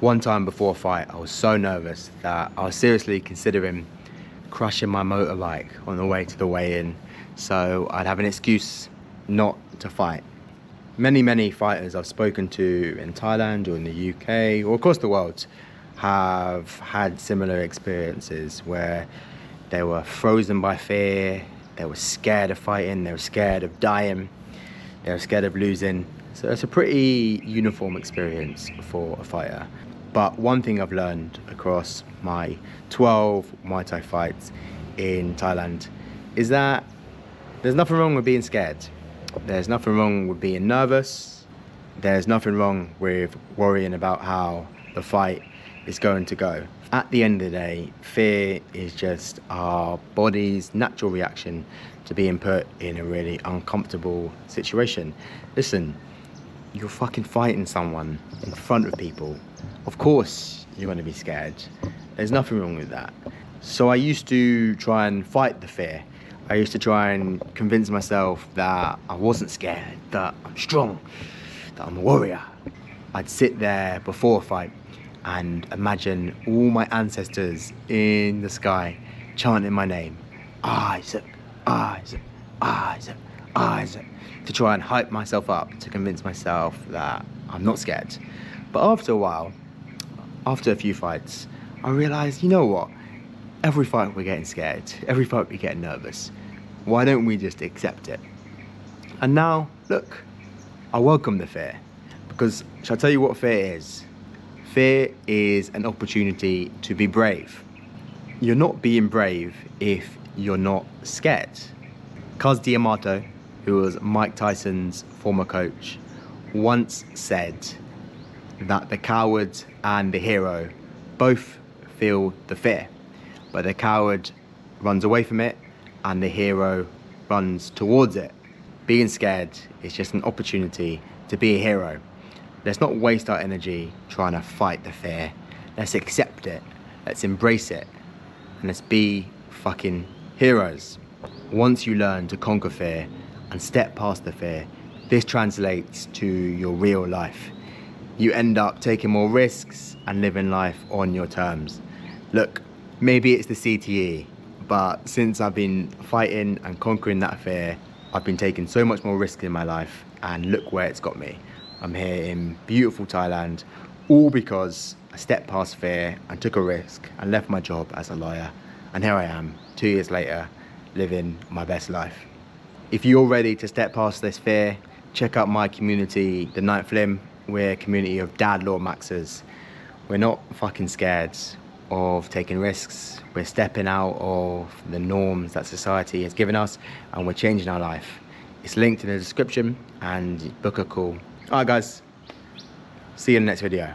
One time before a fight, I was so nervous that I was seriously considering crashing my motorbike on the way to the weigh-in, so I'd have an excuse not to fight. Many fighters I've spoken to in Thailand or in the UK or across the world have had similar experiences where they were frozen by fear, they were scared of fighting, they were scared of dying, they were scared of losing. So it's a pretty uniform experience for a fighter. But one thing I've learned across my 12 Muay Thai fights in Thailand is that there's nothing wrong with being scared. There's nothing wrong with being nervous. There's nothing wrong with worrying about how the fight is going to go. At the end of the day, fear is just our body's natural reaction to being put in a really uncomfortable situation. Listen, you're fucking fighting someone in front of people. Of course you're going to be scared. There's nothing wrong with that. So I used to try and fight the fear. I used to try and convince myself that I wasn't scared, that I'm strong, that I'm a warrior. I'd sit there before a fight and imagine all my ancestors in the sky chanting my name. Isaac, Isaac, Isaac, Isaac. To try and hype myself up, to convince myself that I'm not scared. But after a while, after a few fights, I realized, you know what? Every fight we're getting scared, every fight we're getting nervous. Why don't we just accept it? And now, look, I welcome the fear. Because, shall I tell you what fear is? Fear is an opportunity to be brave. You're not being brave if you're not scared. Cus D'Amato, who was Mike Tyson's former coach, once said that the coward and the hero both feel the fear, but the coward runs away from it and the hero runs towards it. Being scared is just an opportunity to be a hero. Let's not waste our energy trying to fight the fear. Let's accept it, let's embrace it, and let's be fucking heroes. Once you learn to conquer fear and step past the fear, this translates to your real life. You end up taking more risks and living life on your terms. Look, maybe it's the CTE, but since I've been fighting and conquering that fear, I've been taking so much more risk in my life, and look where it's got me. I'm here in beautiful Thailand, all because I stepped past fear and took a risk and left my job as a lawyer. And here I am, 2 years later, living my best life. If you're ready to step past this fear, check out my community, the Ninth Limb. We're a community of dad law maxers. We're not fucking scared of taking risks. We're stepping out of the norms that society has given us, and we're changing our life. It's linked in the description, and book a call. All right, guys. See you in the next video.